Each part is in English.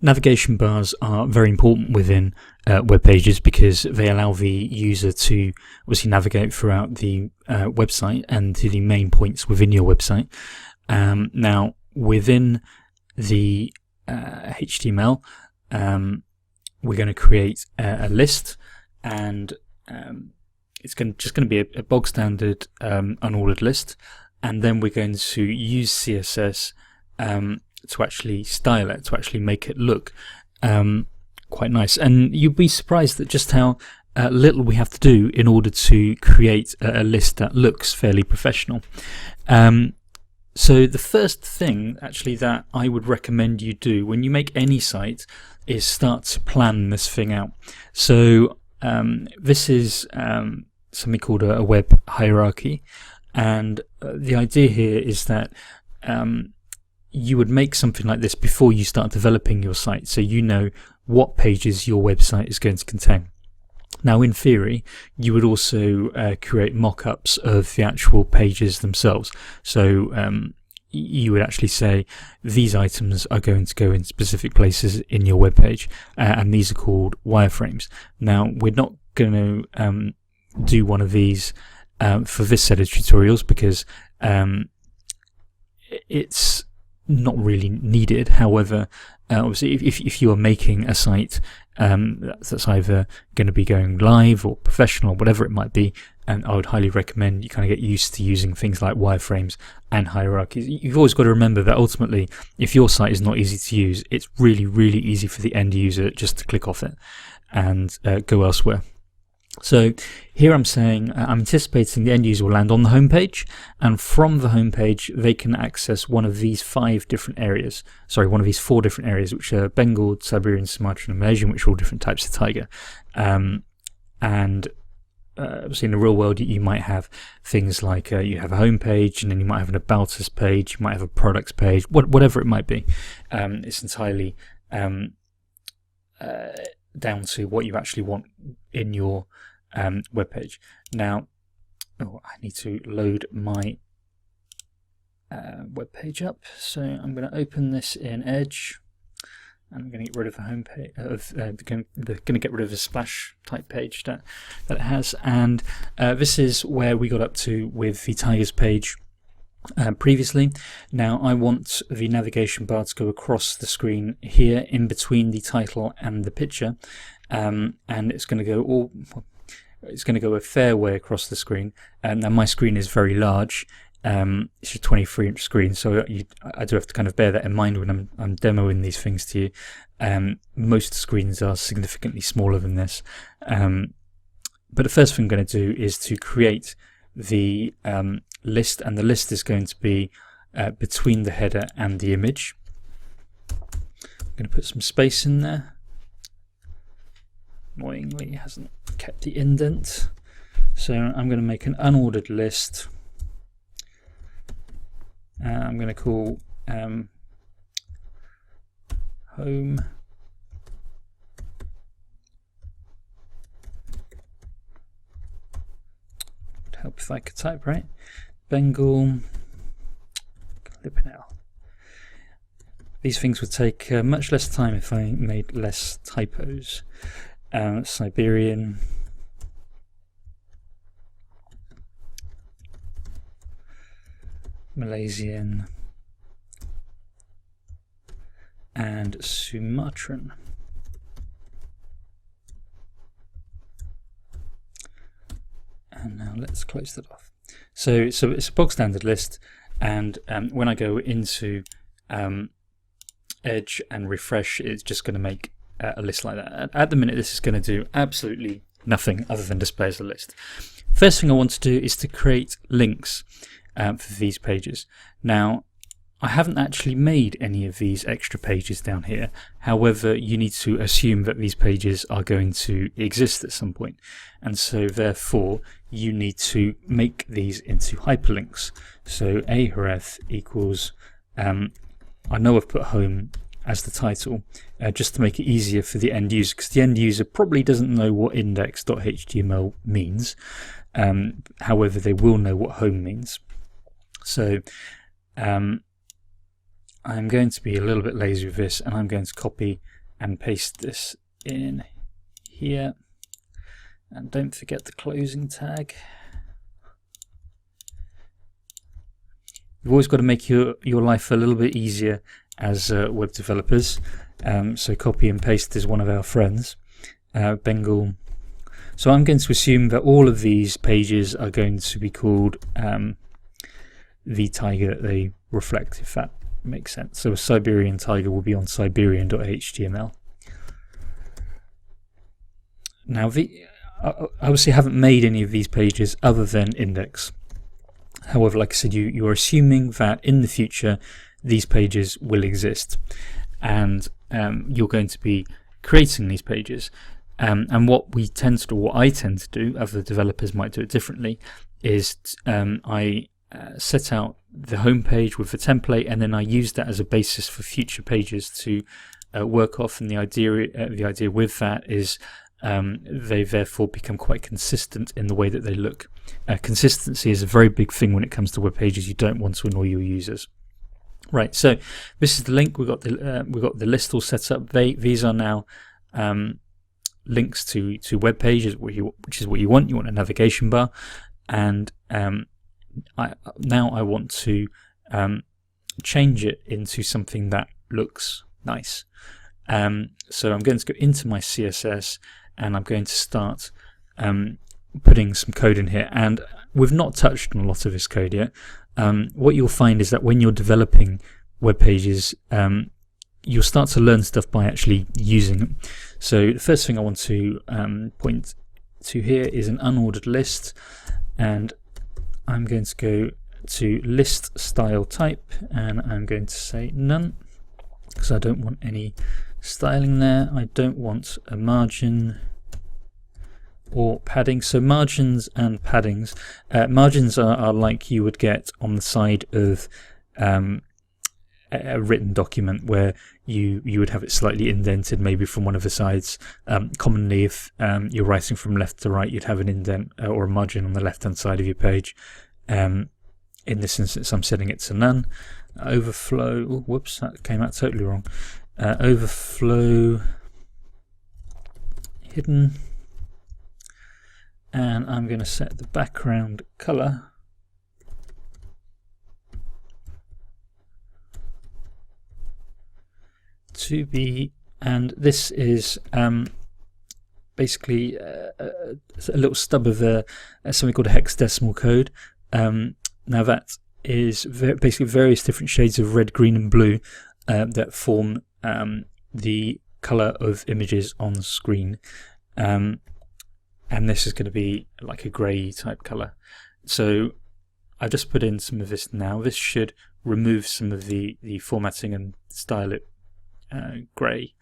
Navigation bars are very important within web pages because they allow the user to obviously navigate throughout the website and to the main points within your website. Now, within the HTML, we're going to create a list, and it's just going to be a bog standard unordered list, and then we're going to use CSS to actually style it, to actually make it look quite nice. And you'd be surprised at just how little we have to do in order to create a list that looks fairly professional. So the first thing actually that I would recommend you do when you make any site is start to plan this thing out. So this is something called a web hierarchy, and the idea here is that you would make something like this before you start developing your site, so you know what pages your website is going to contain. Now, in theory, you would also create mock-ups of the actual pages themselves. So you would actually say these items are going to go in specific places in your web page, and these are called wireframes. Now, we're not going to do one of these for this set of tutorials because it's not really needed. However, obviously if you are making a site that's either going to be going live or professional or whatever it might be, and I would highly recommend you kind of get used to using things like wireframes and hierarchies. You've always got to remember that ultimately, if your site is not easy to use, it's really, really easy for the end user just to click off it and go elsewhere. So here I'm saying I'm anticipating the end user will land on the home page, and from the home page they can access one of these one of these 4 different areas, which are Bengal, Siberian, Sumatran and Malaysian, which are all different types of tiger. And obviously in the real world you might have things like you have a home page, and then you might have an about us page, you might have a products page, whatever it might be. It's entirely down to what you actually want in your web page. Now, I need to load my web page up, so I'm going to open this in Edge. I'm going to get rid of the home page. Going to get rid of the splash type page that it has, and this is where we got up to with the Tigers page previously. Now I want the navigation bar to go across the screen here in between the title and the picture, and it's going to go a fair way across the screen. Now my screen is very large. It's a 23-inch screen, so I do have to kind of bear that in mind when I'm demoing these things to you. Most screens are significantly smaller than this, but the first thing I'm going to do is to create the list, and the list is going to be between the header and the image. I'm going to put some space in there. Annoyingly, it hasn't kept the indent, so I'm going to make an unordered list. I'm going to call home. Would help if I could type right. Bengal, Lipinel. These things would take much less time if I made less typos. Siberian, Malaysian, and Sumatran. And now let's close that off. So it's a bog standard list, and when I go into Edge and refresh, it's just going to make a list like that. At the minute, this is going to do absolutely nothing other than display as a list. First thing I want to do is to create links for these pages. Now, I haven't actually made any of these extra pages down here. However, you need to assume that these pages are going to exist at some point, and so therefore you need to make these into hyperlinks. So ahref equals, I know I've put home as the title, just to make it easier for the end user, because the end user probably doesn't know what index.html means. However, they will know what home means. So I'm going to be a little bit lazy with this, and I'm going to copy and paste this in here. And don't forget the closing tag. You've always got to make your life a little bit easier as web developers. So copy and paste is one of our friends, Bengal. So I'm going to assume that all of these pages are going to be called the tiger that they reflect, if that makes sense. So a Siberian tiger will be on Siberian.html. Now, I obviously haven't made any of these pages other than index. However, like I said, you're assuming that in the future these pages will exist, and you're going to be creating these pages. And what I tend to do, other developers might do it differently, is I set out the home page with the template, and then I use that as a basis for future pages to work off. And the idea with that is they therefore become quite consistent in the way that they look. Consistency is a very big thing when it comes to web pages. You don't want to annoy your users. Right, so this is the link. We've got the list all set up. These are now links to web pages, which is what you want. You want a navigation bar, and I want to change it into something that looks nice. So I'm going to go into my CSS, and I'm going to start putting some code in here. And we've not touched on a lot of this code yet. What you'll find is that when you're developing web pages, you'll start to learn stuff by actually using them. So the first thing I want to point to here is an unordered list, and I'm going to go to list style type, and I'm going to say none, because I don't want any styling there. I don't want a margin or padding. So margins and paddings, margins are like you would get on the side of a written document, where you would have it slightly indented, maybe from one of the sides. Commonly, if you're writing from left to right, you'd have an indent or a margin on the left hand side of your page. In this instance, I'm setting it to none. Overflow, oh, whoops, that came out totally wrong. Overflow hidden, and I'm going to set the background color to be, and this is basically a little stub of something called a hexadecimal code. Now that is basically various different shades of red, green and blue that form the color of images on the screen, and this is going to be like a grey type color. So I've just put in some of this now. This should remove some of the formatting and style it grey.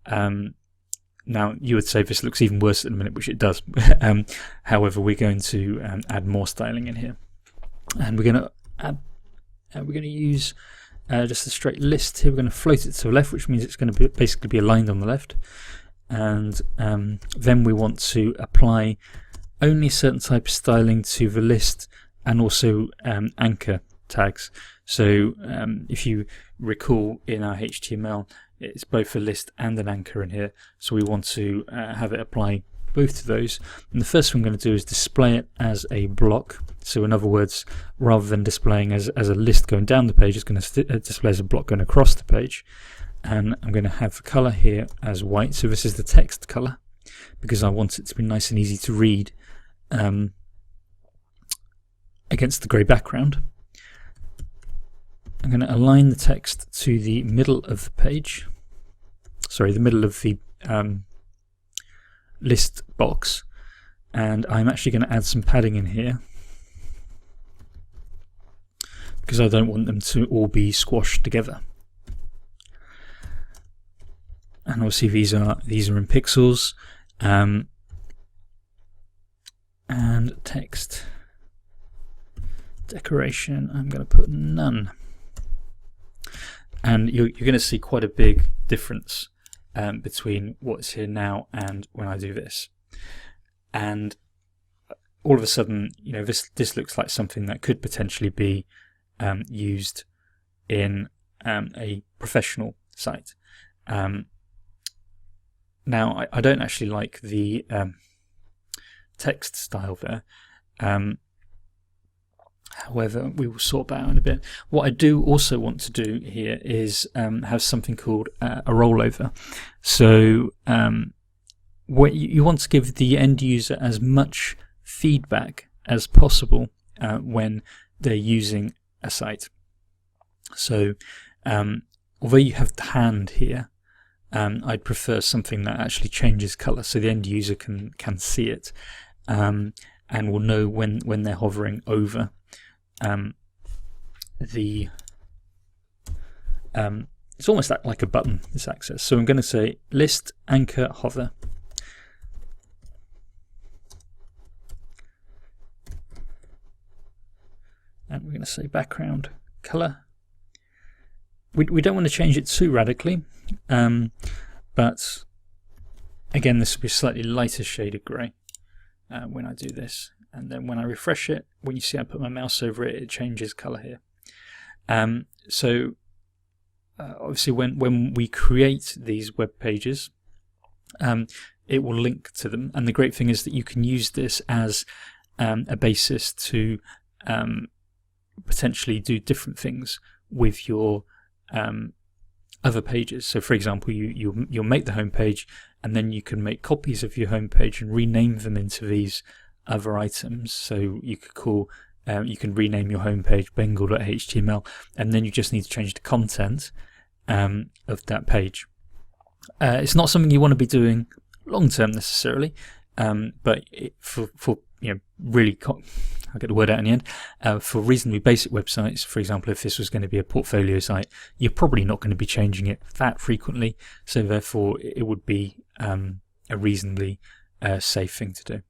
Now you would say this looks even worse at the minute, which it does. However, we're going to add more styling in here, and we're going to use just a straight list here. We're going to float it to the left, which means it's going to basically be aligned on the left. And then we want to apply only a certain type of styling to the list, and also anchor tags. So if you recall, in our HTML, it's both a list and an anchor in here. So we want to have it apply both of those. And the first thing I'm going to do is display it as a block. So in other words, rather than displaying as a list going down the page, it's going to display as a block going across the page. And I'm going to have the color here as white. So this is the text color, because I want it to be nice and easy to read against the grey background. I'm going to align the text to the middle of the page. Sorry, the middle of the list box. And I'm actually going to add some padding in here, because I don't want them to all be squashed together. And obviously these are in pixels. And text decoration, I'm going to put none. And you're going to see quite a big difference between what's here now and when I do this. And all of a sudden, you know, this looks like something that could potentially be used in a professional site. Now, I don't actually like the text style there. However, we will sort that out in a bit. What I do also want to do here is have something called a rollover. So what you want to give the end user as much feedback as possible when they're using a site. So although you have the hand here, I'd prefer something that actually changes color so the end user can see it and will know when they're hovering over it's almost like a button, this access. So I'm going to say list anchor hover. And we're going to say background color. We don't want to change it too radically, but again, this will be a slightly lighter shade of grey when I do this. And then when I refresh it, when you see I put my mouse over it, it changes color here. So obviously when we create these web pages, it will link to them. And the great thing is that you can use this as a basis to potentially do different things with your other pages. So for example, you'll make the home page, and then you can make copies of your home page and rename them into these other items. So you could call you can rename your home page bengal.html, and then you just need to change the content of that page. It's not something you want to be doing long term necessarily, but for really I'll get the word out in the end. For reasonably basic websites, for example, if this was going to be a portfolio site, you're probably not going to be changing it that frequently, so therefore it would be a reasonably safe thing to do.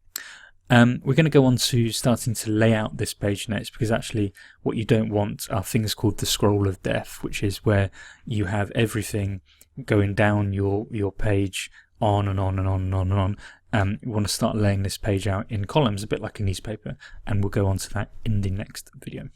We're going to go on to starting to lay out this page next, because actually what you don't want are things called the scroll of death, which is where you have everything going down your page on and on and on and on and on. We want to start laying this page out in columns, a bit like a newspaper, and we'll go on to that in the next video.